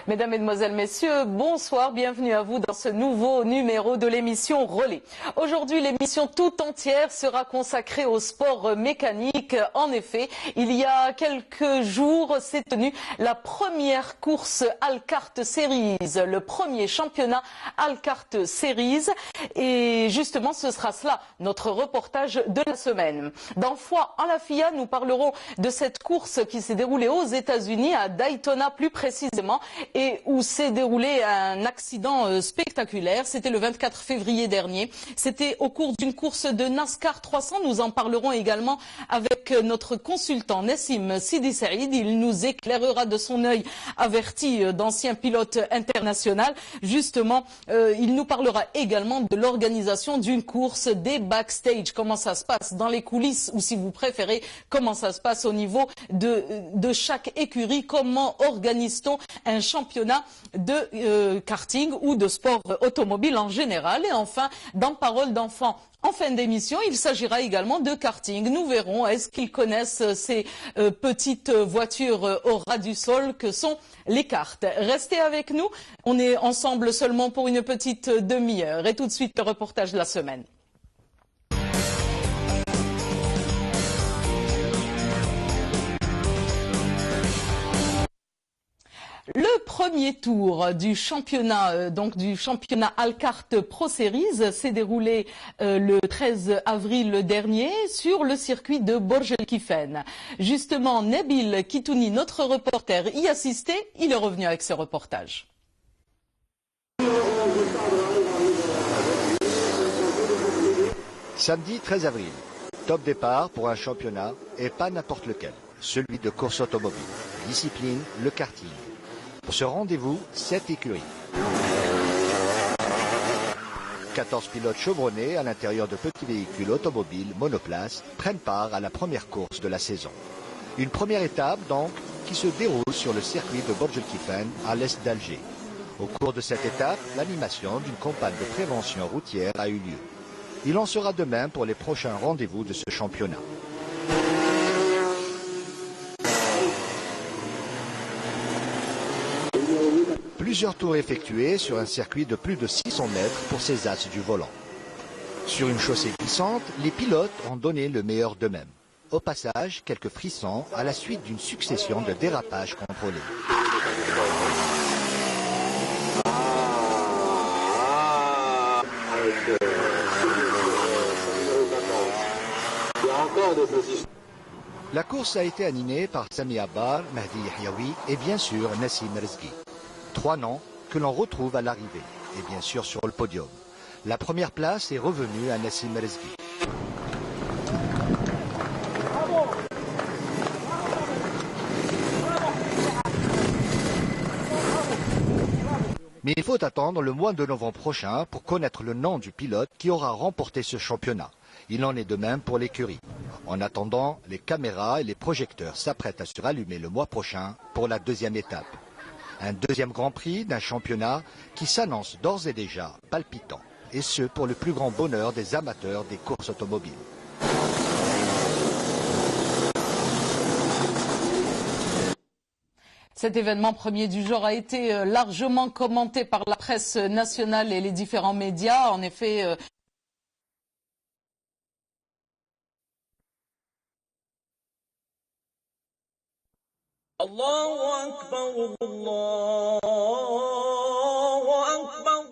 Mesdames, Mesdemoiselles, Messieurs, bonsoir, bienvenue à vous dans ce nouveau numéro de l'émission Relais. Aujourd'hui, l'émission tout entière sera consacrée au sport mécanique. En effet, il y a quelques jours s'est tenue la première course Alkart Series, le premier championnat Alkart Series. Et justement, ce sera cela, notre reportage de la semaine. Dans Foi en la FIA, nous parlerons de cette course qui s'est déroulée aux États-Unis, à Daytona plus précisément, et où s'est déroulé un accident spectaculaire. C'était le 24 février dernier. C'était au cours d'une course de NASCAR 300. Nous en parlerons également avec notre consultant Nassim Sidi Saïd. Il nous éclairera de son œil averti d'ancien pilote international. Justement, il nous parlera également de l'organisation d'une course, des backstage, comment ça se passe dans les coulisses, ou si vous préférez, comment ça se passe au niveau de chaque écurie, comment organise-t-on un championnat de karting ou de sport automobile en général. Et enfin, dans Parole d'enfant, en fin d'émission, il s'agira également de karting. Nous verrons, est-ce qu'ils connaissent ces petites voitures au ras du sol que sont les karts. Restez avec nous, on est ensemble seulement pour une petite demi-heure. Et tout de suite, le reportage de la semaine. Le premier tour du championnat, du championnat Alkart Pro Series s'est déroulé le 13 avril dernier sur le circuit de Borj El Kifen. Justement, Nabil Kitouni, notre reporter, y assistait. Il est revenu avec ce reportage. Samedi 13 avril, top départ pour un championnat et pas n'importe lequel, celui de course automobile. Discipline, le karting. Pour ce rendez-vous, 7 écuries. 14 pilotes chevronnés à l'intérieur de petits véhicules automobiles monoplaces prennent part à la première course de la saison. Une première étape donc qui se déroule sur le circuit de Borj El Kifen à l'est d'Alger. Au cours de cette étape, l'animation d'une campagne de prévention routière a eu lieu. Il en sera de même pour les prochains rendez-vous de ce championnat. Plusieurs tours effectués sur un circuit de plus de 600 mètres pour ces as du volant. Sur une chaussée glissante, les pilotes ont donné le meilleur d'eux-mêmes. Au passage, quelques frissons à la suite d'une succession de dérapages contrôlés. La course a été animée par Sami Abbar, Mahdi Yahyaoui et bien sûr Nassim Rezghi. 3 noms que l'on retrouve à l'arrivée et bien sûr sur le podium. La première place est revenue à Nassim Rezghi. Mais il faut attendre le mois de novembre prochain pour connaître le nom du pilote qui aura remporté ce championnat. Il en est de même pour l'écurie. En attendant, les caméras et les projecteurs s'apprêtent à se rallumer le mois prochain pour la deuxième étape. Un deuxième Grand Prix d'un championnat qui s'annonce d'ores et déjà palpitant, et ce pour le plus grand bonheur des amateurs des courses automobiles. Cet événement premier du genre a été largement commenté par la presse nationale et les différents médias. En effet, Allahu Akbar, Allahu Akbar.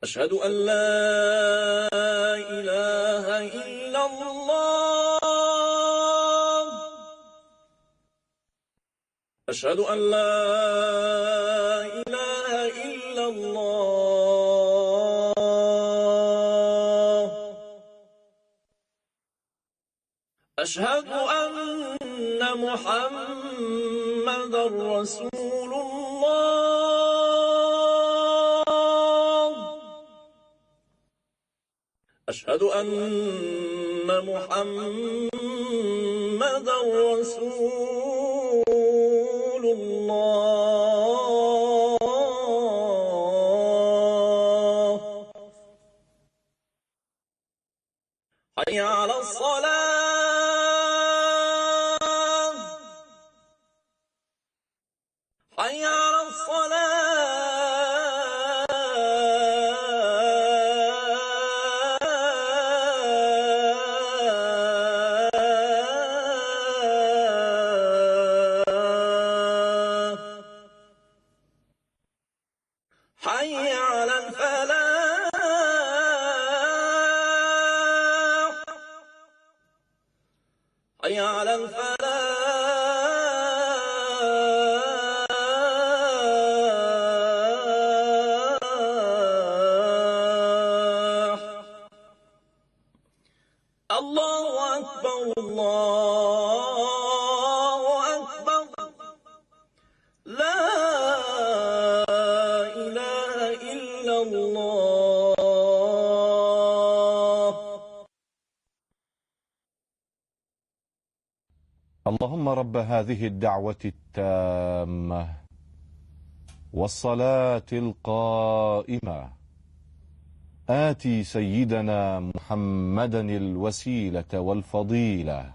Ashhadu an la ilaha illallah. Ashhadu an la ilaha illallah. Ashhadu anna Muhammadan Rasulullah. Ashhadu anna Muhammadan Rasulullah. Hayya ala salat. حي على الفلاح الله أكبر الله أكبر لا إله إلا الله. اللهم رب هذه الدعوة التامة والصلاة القائمة آتي سيدنا محمدا الوسيلة والفضيلة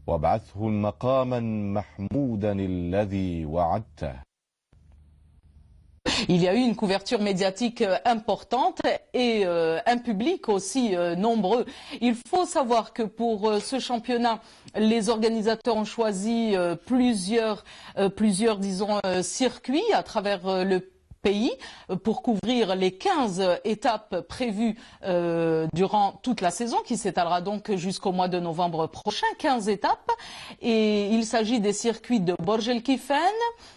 وابعثه مقاما محمودا الذي وعدته. Il y a eu une couverture médiatique importante et un public aussi nombreux. Il faut savoir que pour ce championnat, les organisateurs ont choisi plusieurs disons, circuits à travers le pays pour couvrir les 15 étapes prévues durant toute la saison qui s'étalera donc jusqu'au mois de novembre prochain, 15 étapes. Et il s'agit des circuits de Borj El Kifan,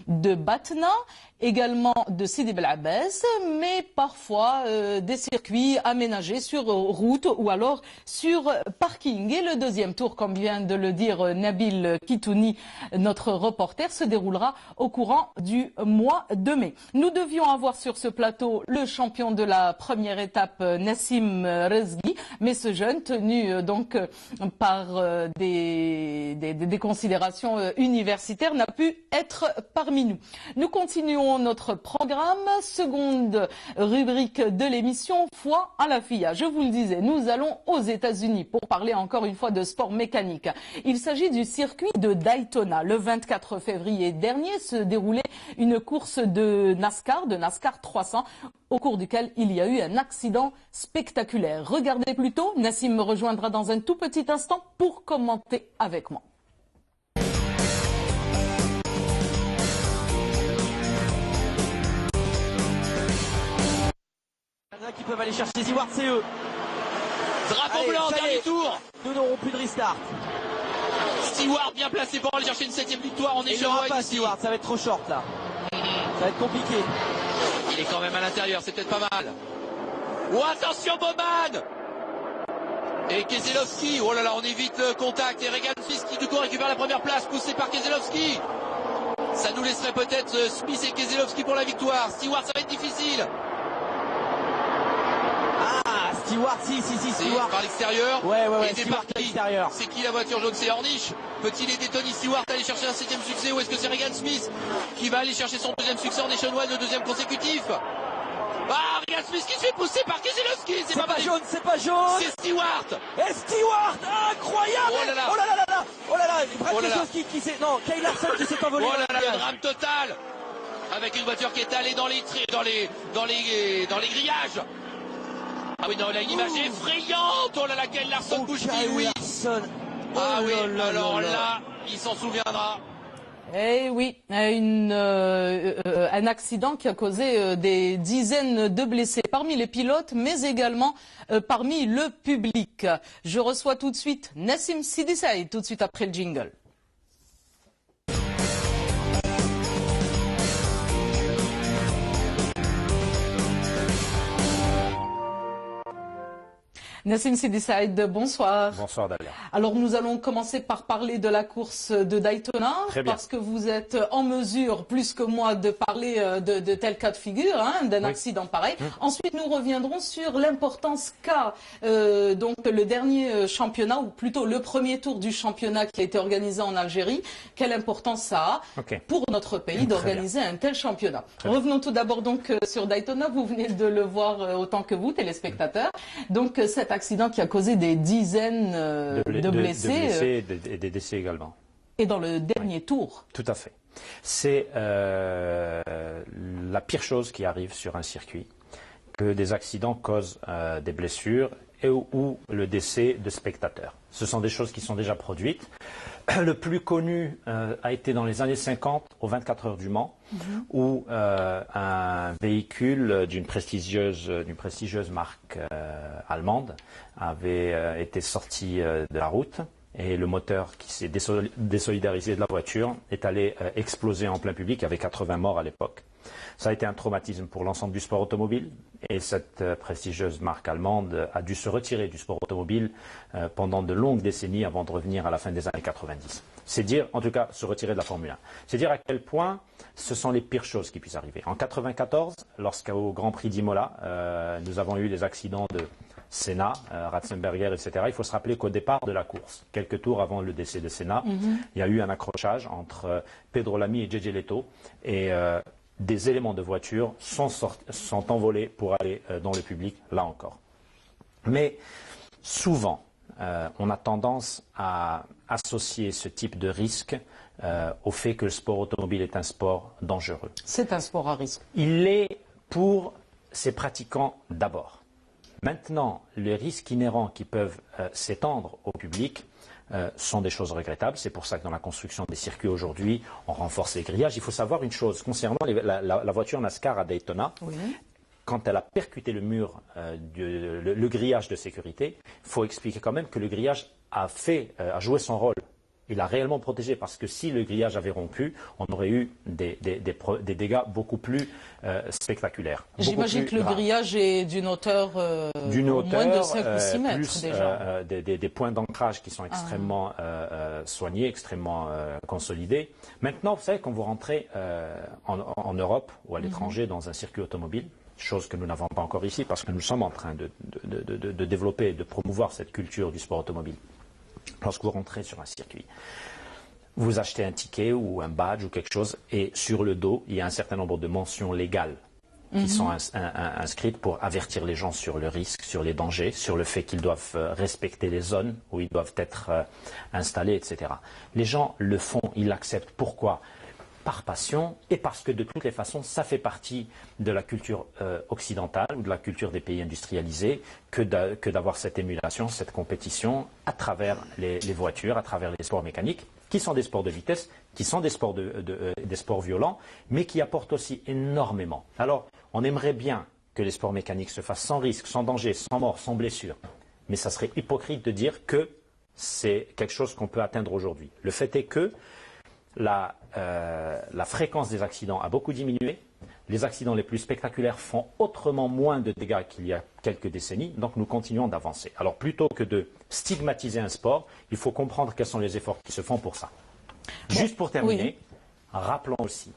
de Batna, également de Sidi Bel Abbès, mais parfois des circuits aménagés sur route ou alors sur parking. Et le deuxième tour, comme vient de le dire Nabil Kitouni, notre reporter, se déroulera au courant du mois de mai. Nous devions avoir sur ce plateau le champion de la première étape, Nassim Rezgui, mais ce jeune, tenu donc par des considérations universitaires, n'a pu être parmi nous. Nous continuons notre programme, seconde rubrique de l'émission, foi à la FIA. Je vous le disais, nous allons aux États-Unis pour parler encore une fois de sport mécanique. Il s'agit du circuit de Daytona. Le 24 février dernier se déroulait une course de NASCAR 300, au cours duquel il y a eu un accident spectaculaire. Regardez plutôt, Nassim me rejoindra dans un tout petit instant pour commenter avec moi. Qui peuvent aller chercher Stewart, c'est eux. Drapeau blanc, dernier tour. Nous n'aurons plus de restart. Stewart bien placé pour aller chercher une 7ème victoire. On est Il n'aura pas Stewart, ça va être trop short là. Ça va être compliqué. Il est quand même à l'intérieur, c'est peut-être pas mal. Oh attention Bowman. Et Keselowski, oh là là, on évite le contact. Et Regan Smith qui du coup récupère la première place, poussé par Keselowski. Ça nous laisserait peut-être Smith et Keselowski pour la victoire. Stewart, ça va être difficile. Stewart, si, Stewart. Par l'extérieur. Ouais, aidé Stewart par à l'extérieur. C'est qui la voiture jaune? C'est Ornish. Peut-il aider Tony Stewart à aller chercher un 7ème succès ou est-ce que c'est Regan Smith qui va aller chercher son 2e succès en Nationwide, le 2e consécutif? Ah, Regan Smith qui se fait pousser par Keselowski. C'est pas jaune, c'est pas jaune. C'est Stewart. Et Stewart, incroyable. Oh là là. Brad Keselowski qui s'est... Non, Kyle Larson qui s'est envolé. Oh là là, le drame total. Avec une voiture qui est allée dans les grillages. Ah oui, non, là, une image effrayante. Oh là là, Kyle Larson bouge-t-il, oui. Ah oui, alors là, il s'en souviendra. Eh oui, un accident qui a causé des dizaines de blessés parmi les pilotes, mais également parmi le public. Je reçois tout de suite Nassim Sidi Saïd, tout de suite après le jingle. Nassim Sidi Saïd, bonsoir. Bonsoir Dalia. Alors nous allons commencer par parler de la course de Daytona, parce que vous êtes en mesure, plus que moi, de parler de tel cas de figure, d'un accident pareil. Ensuite nous reviendrons sur l'importance qu'a donc le dernier championnat, ou plutôt le premier tour du championnat qui a été organisé en Algérie. Quelle importance ça a pour notre pays d'organiser un tel championnat. Revenons tout d'abord donc sur Daytona, vous venez de le voir autant que vous, téléspectateurs. Donc cet accident qui a causé des dizaines de blessés. Et des décès également. Et dans le dernier tour. Tout à fait. C'est la pire chose qui arrive sur un circuit, que des accidents causent des blessures et ou le décès de spectateurs. Ce sont des choses qui sont déjà produites. Le plus connu a été dans les années 50 aux 24 heures du Mans, où un véhicule d'une prestigieuse marque allemande avait été sorti de la route et le moteur qui s'est désolidarisé de la voiture est allé exploser en plein public avec 80 morts à l'époque. Ça a été un traumatisme pour l'ensemble du sport automobile et cette prestigieuse marque allemande a dû se retirer du sport automobile pendant de longues décennies avant de revenir à la fin des années 90. C'est dire, en tout cas, se retirer de la Formule 1. C'est dire à quel point ce sont les pires choses qui puissent arriver. En 1994, lorsqu'au Grand Prix d'Imola, nous avons eu les accidents de Senna, Ratzenberger, etc. Il faut se rappeler qu'au départ de la course, quelques tours avant le décès de Senna, il y a eu un accrochage entre Pedro Lamy et JJ Leto et des éléments de voiture sont envolés pour aller dans le public, là encore. Mais souvent, on a tendance à associer ce type de risque au fait que le sport automobile est un sport dangereux. C'est un sport à risque. Il l'est pour ses pratiquants d'abord. Maintenant, les risques inhérents qui peuvent s'étendre au public sont des choses regrettables. C'est pour ça que dans la construction des circuits aujourd'hui, on renforce les grillages. Il faut savoir une chose concernant la voiture NASCAR à Daytona. Oui. Quand elle a percuté le mur, le grillage de sécurité, il faut expliquer quand même que le grillage a joué son rôle. Il a réellement protégé parce que si le grillage avait rompu, on aurait eu des dégâts beaucoup plus spectaculaires. J'imagine que le grillage est d'une hauteur, moins de 5 ou 6 mètres plus, déjà. Des points d'ancrage qui sont extrêmement soignés, extrêmement consolidés. Maintenant, vous savez, quand vous rentrez en Europe ou à l'étranger dans un circuit automobile, chose que nous n'avons pas encore ici parce que nous sommes en train de développer et de promouvoir cette culture du sport automobile. Lorsque vous rentrez sur un circuit, vous achetez un ticket ou un badge ou quelque chose et sur le dos, il y a un certain nombre de mentions légales qui sont inscrites pour avertir les gens sur le risque, sur les dangers, sur le fait qu'ils doivent respecter les zones où ils doivent être installés, etc. Les gens le font, ils l'acceptent. Pourquoi ? Par passion et parce que de toutes les façons, ça fait partie de la culture occidentale ou de la culture des pays industrialisés que d'avoir cette émulation, cette compétition à travers les voitures, à travers les sports mécaniques, qui sont des sports de vitesse, qui sont des sports, des sports violents, mais qui apportent aussi énormément. Alors, on aimerait bien que les sports mécaniques se fassent sans risque, sans danger, sans mort, sans blessure. Mais ça serait hypocrite de dire que c'est quelque chose qu'on peut atteindre aujourd'hui. Le fait est que la fréquence des accidents a beaucoup diminué. Les accidents les plus spectaculaires font autrement moins de dégâts qu'il y a quelques décennies, donc nous continuons d'avancer. Alors plutôt que de stigmatiser un sport, il faut comprendre quels sont les efforts qui se font pour ça. Juste pour terminer, rappelons aussi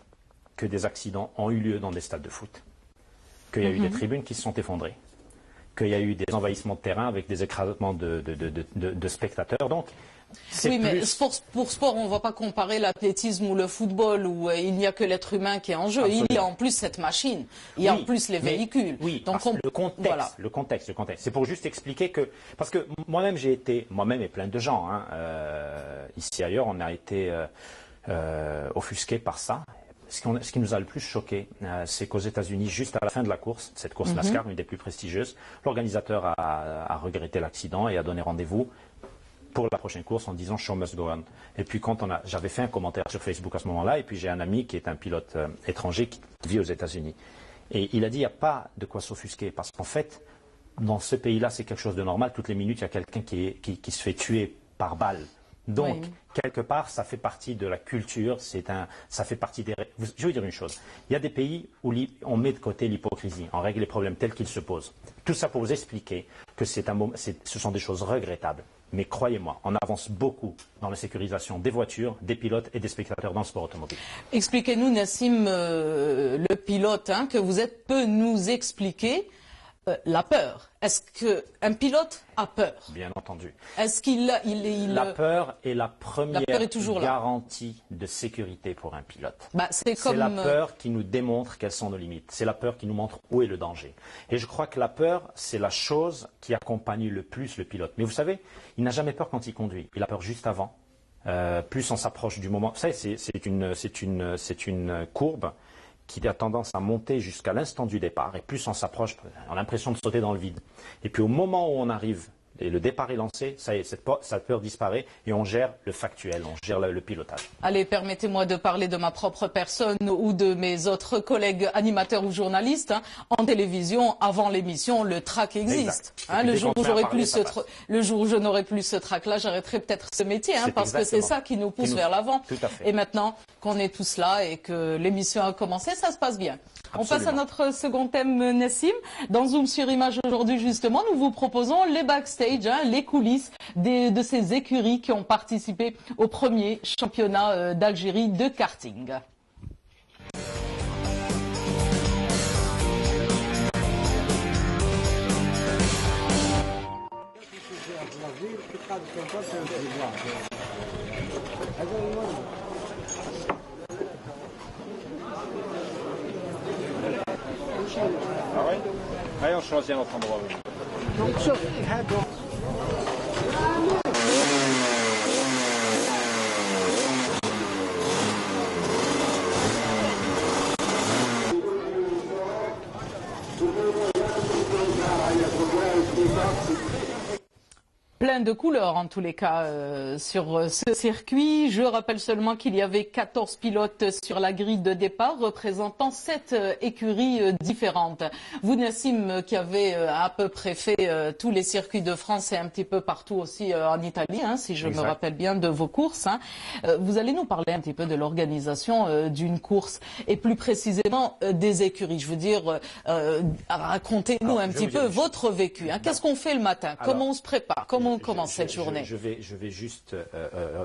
que des accidents ont eu lieu dans des stades de foot, qu'il y a eu des tribunes qui se sont effondrées, qu'il y a eu des envahissements de terrain avec des écrasements de spectateurs. Donc, oui, mais pour sport, on ne va pas comparer l'athlétisme ou le football où il n'y a que l'être humain qui est en jeu. Absolument. Il y a en plus cette machine, il y a en plus les véhicules. Oui, donc le contexte. C'est pour juste expliquer que, parce que moi-même moi-même et plein de gens, ici et ailleurs, on a été offusqués par ça. Ce qui nous a le plus choqué, c'est qu'aux États-Unis, juste à la fin de la course, cette course NASCAR, une des plus prestigieuses, l'organisateur a regretté l'accident et a donné rendez-vous pour la prochaine course en disant « Show must go on ». Et puis j'avais fait un commentaire sur Facebook à ce moment-là, et puis j'ai un ami qui est un pilote étranger qui vit aux États-Unis. Et il a dit « Il n'y a pas de quoi s'offusquer », parce qu'en fait, dans ce pays-là, c'est quelque chose de normal. Toutes les minutes, il y a quelqu'un qui se fait tuer par balle. Donc, quelque part, ça fait partie de la culture, ça fait partie des... Je veux dire une chose, il y a des pays où on met de côté l'hypocrisie, on règle les problèmes tels qu'ils se posent. Tout ça pour vous expliquer que ce sont des choses regrettables. Mais croyez-moi, on avance beaucoup dans la sécurisation des voitures, des pilotes et des spectateurs dans le sport automobile. Expliquez-nous, Nassim, le pilote que vous êtes, peut nous expliquer la peur. Est-ce qu'un pilote a peur? Bien entendu. Est-ce qu'il La peur est la première garantie de sécurité pour un pilote. C'est la peur qui nous démontre quelles sont nos limites. C'est la peur qui nous montre où est le danger. Et je crois que la peur, c'est la chose qui accompagne le plus le pilote. Mais vous savez, il n'a jamais peur quand il conduit. Il a peur juste avant. Plus on s'approche du moment. Vous savez, c'est une courbe qui a tendance à monter jusqu'à l'instant du départ. Et plus on s'approche, on a l'impression de sauter dans le vide. Et puis au moment où on arrive et le départ est lancé, ça y est, cette peur disparaît et on gère le factuel, on gère le pilotage. Allez, permettez-moi de parler de ma propre personne ou de mes autres collègues animateurs ou journalistes. En télévision, avant l'émission, le track existe. Le jour où je n'aurai plus ce track-là, j'arrêterai peut-être ce métier, parce que c'est ça qui nous pousse vers l'avant. Et maintenant qu'on est tous là et que l'émission a commencé, ça se passe bien. Absolument. On passe à notre second thème, Nassim. Dans Zoom sur Image aujourd'hui, justement, nous vous proposons les backstage, les coulisses de ces écuries qui ont participé au premier championnat d'Algérie de karting. Ah ouais? Allez, on choisit un autre endroit. Plein de couleurs en tous les cas sur ce circuit. Je rappelle seulement qu'il y avait 14 pilotes sur la grille de départ représentant 7 écuries différentes. Vous, Nassim, qui avez à peu près fait tous les circuits de France et un petit peu partout aussi en Italie, si je me rappelle bien de vos courses, vous allez nous parler un petit peu de l'organisation d'une course et plus précisément des écuries. Je veux dire, racontez-nous un petit peu votre vécu. Qu'est-ce qu'on fait le matin? Comment on se prépare? Comment on commence cette journée? Je vais juste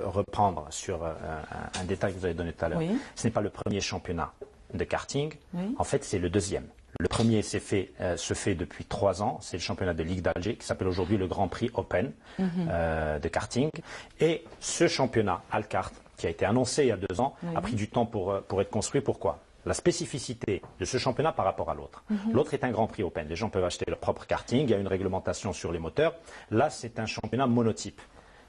reprendre sur un détail que vous avez donné tout à l'heure. Oui. Ce n'est pas le premier championnat de karting. Oui. En fait, c'est le deuxième. Le premier se fait depuis 3 ans. C'est le championnat de Ligue d'Alger qui s'appelle aujourd'hui le Grand Prix Open de karting. Et ce championnat Alkart, qui a été annoncé il y a 2 ans, a pris du temps pour être construit. Pourquoi? La spécificité de ce championnat par rapport à l'autre. L'autre est un Grand Prix Open. Les gens peuvent acheter leur propre karting. Il y a une réglementation sur les moteurs. Là, c'est un championnat monotype.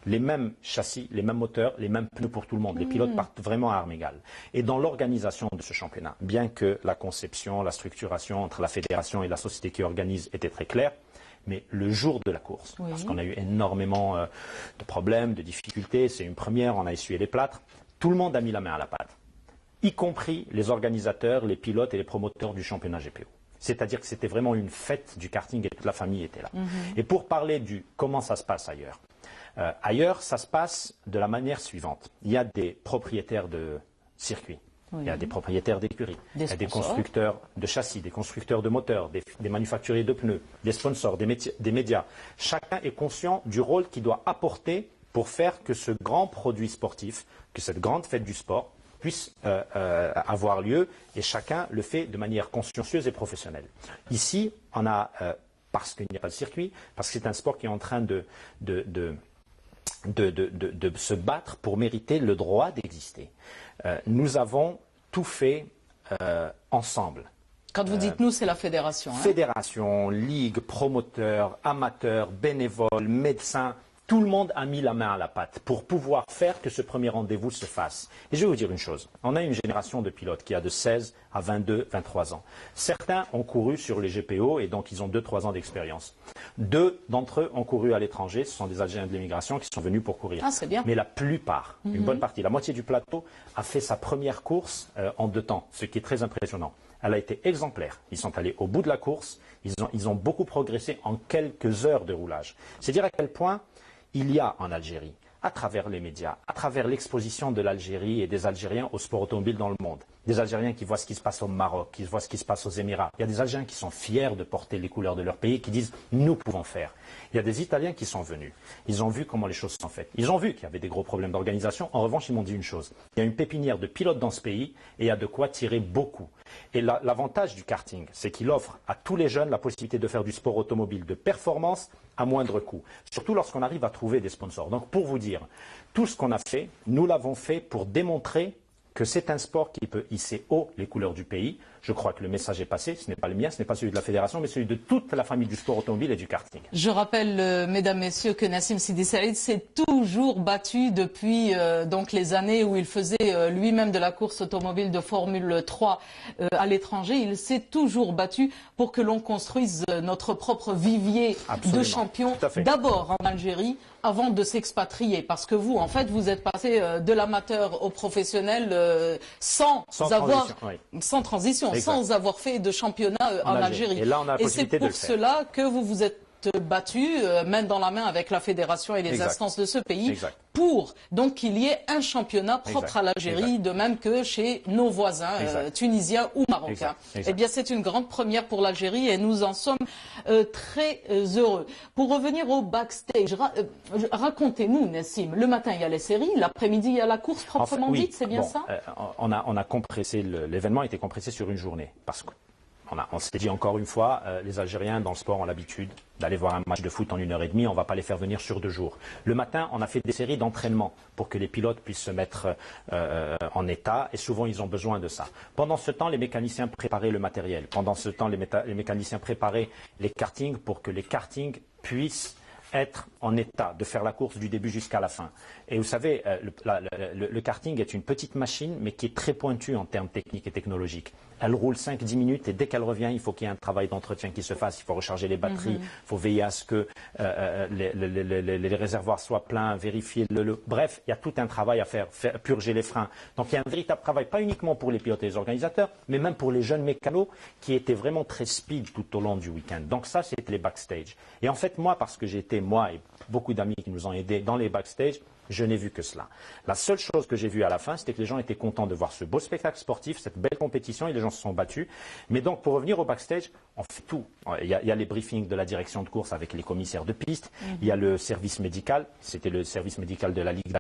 Les mêmes châssis, les mêmes moteurs, les mêmes pneus pour tout le monde. Les pilotes partent vraiment à armes égales. Et dans l'organisation de ce championnat, bien que la conception, la structuration entre la fédération et la société qui organise était très claire, mais le jour de la course, parce qu'on a eu énormément de problèmes, de difficultés, c'est une première, on a essuyé les plâtres, tout le monde a mis la main à la pâte, y compris les organisateurs, les pilotes et les promoteurs du championnat GPO. C'est-à-dire que c'était vraiment une fête du karting et toute la famille était là. Et pour parler du comment ça se passe ailleurs, ailleurs, ça se passe de la manière suivante. Il y a des propriétaires de circuits, il y a des propriétaires d'écuries, il y a des constructeurs de châssis, des constructeurs de moteurs, des manufacturiers de pneus, des sponsors, des médias. Chacun est conscient du rôle qu'il doit apporter pour faire que ce grand produit sportif, que cette grande fête du sport, puisse avoir lieu et chacun le fait de manière consciencieuse et professionnelle. Ici, on a, parce qu'il n'y a pas de circuit, parce que c'est un sport qui est en train de se battre pour mériter le droit d'exister. Nous avons tout fait ensemble. Quand vous dites nous, c'est la fédération. Fédération, ligue, promoteur, amateur, bénévole, médecin. Tout le monde a mis la main à la pâte pour pouvoir faire que ce premier rendez-vous se fasse. Et je vais vous dire une chose. On a une génération de pilotes qui a de 16 à 22, 23 ans. Certains ont couru sur les GPO et donc ils ont 2-3 ans d'expérience. 2 d'entre eux ont couru à l'étranger. Ce sont des Algériens de l'immigration qui sont venus pour courir. Ah, c'est bien. Mais la plupart, une bonne partie, la moitié du plateau a fait sa première course en 2 temps, ce qui est très impressionnant. Elle a été exemplaire. Ils sont allés au bout de la course. Ils ont beaucoup progressé en quelques heures de roulage. C'est dire à quel point il y a en Algérie, à travers les médias, à travers l'exposition de l'Algérie et des Algériens au sport automobile dans le monde, des Algériens qui voient ce qui se passe au Maroc, qui voient ce qui se passe aux Émirats. Il y a des Algériens qui sont fiers de porter les couleurs de leur pays, qui disent « nous pouvons faire ». Il y a des Italiens qui sont venus. Ils ont vu comment les choses sont faites. Ils ont vu qu'il y avait des gros problèmes d'organisation. En revanche, ils m'ont dit une chose. Il y a une pépinière de pilotes dans ce pays et il y a de quoi tirer beaucoup. Et l'avantage du karting, c'est qu'il offre à tous les jeunes la possibilité de faire du sport automobile de performance à moindre coût. Surtout lorsqu'on arrive à trouver des sponsors. Donc pour vous dire, tout ce qu'on a fait, nous l'avons fait pour démontrer que c'est un sport qui peut hisser haut les couleurs du pays. Je crois que le message est passé. Ce n'est pas le mien, ce n'est pas celui de la fédération, mais celui de toute la famille du sport automobile et du karting. Je rappelle, mesdames, messieurs, que Nassim Sidi Saïd s'est toujours battu depuis donc les années où il faisait lui-même de la course automobile de Formule 3 à l'étranger. Il s'est toujours battu pour que l'on construise notre propre vivier Absolument. de champions, d'abord en Algérie, avant de s'expatrier. Parce que vous, en fait, vous êtes passé de l'amateur au professionnel sans transition, sans avoir fait de championnat en Algérie. Et là, on a la possibilité de le Et faire. c'est pour cela que vous vous êtes battu main dans la main avec la fédération et les instances de ce pays pour donc qu'il y ait un championnat propre à l'Algérie, de même que chez nos voisins tunisiens ou marocains. Eh bien, c'est une grande première pour l'Algérie et nous en sommes très heureux. Pour revenir au backstage, racontez-nous, Nassim, le matin il y a les séries, l'après-midi il y a la course proprement dite, c'est bien ça? On a compressé, l'événement a été compressé sur une journée parce que on s'est dit encore une fois, les Algériens dans le sport ont l'habitude d'aller voir un match de foot en 1h30, on ne va pas les faire venir sur 2 jours. Le matin, on a fait des séries d'entraînement pour que les pilotes puissent se mettre en état et souvent ils ont besoin de ça. Pendant ce temps, les mécaniciens préparaient le matériel. Pendant ce temps, les mécaniciens préparaient les kartings pour que les kartings puissent être en état de faire la course du début jusqu'à la fin. Et vous savez, le karting est une petite machine, mais qui est très pointue en termes techniques et technologiques. Elle roule 5-10 minutes et dès qu'elle revient, il faut qu'il y ait un travail d'entretien qui se fasse. Il faut recharger les batteries, il faut veiller à ce que les réservoirs soient pleins, vérifier Bref, il y a tout un travail à faire purger les freins. Donc il y a un véritable travail, pas uniquement pour les pilotes et les organisateurs, mais même pour les jeunes mécanos qui étaient vraiment très speed tout au long du week-end. Donc ça, c'était les backstage. Et en fait, moi, parce que j'étais, moi et beaucoup d'amis qui nous ont aidés dans les backstage, je n'ai vu que cela. La seule chose que j'ai vue à la fin, c'était que les gens étaient contents de voir ce beau spectacle sportif, cette belle compétition, et les gens se sont battus. Mais donc, pour revenir au backstage, on fait tout. Il y a les briefings de la direction de course avec les commissaires de piste. Il y a le service médical. C'était le service médical de la Ligue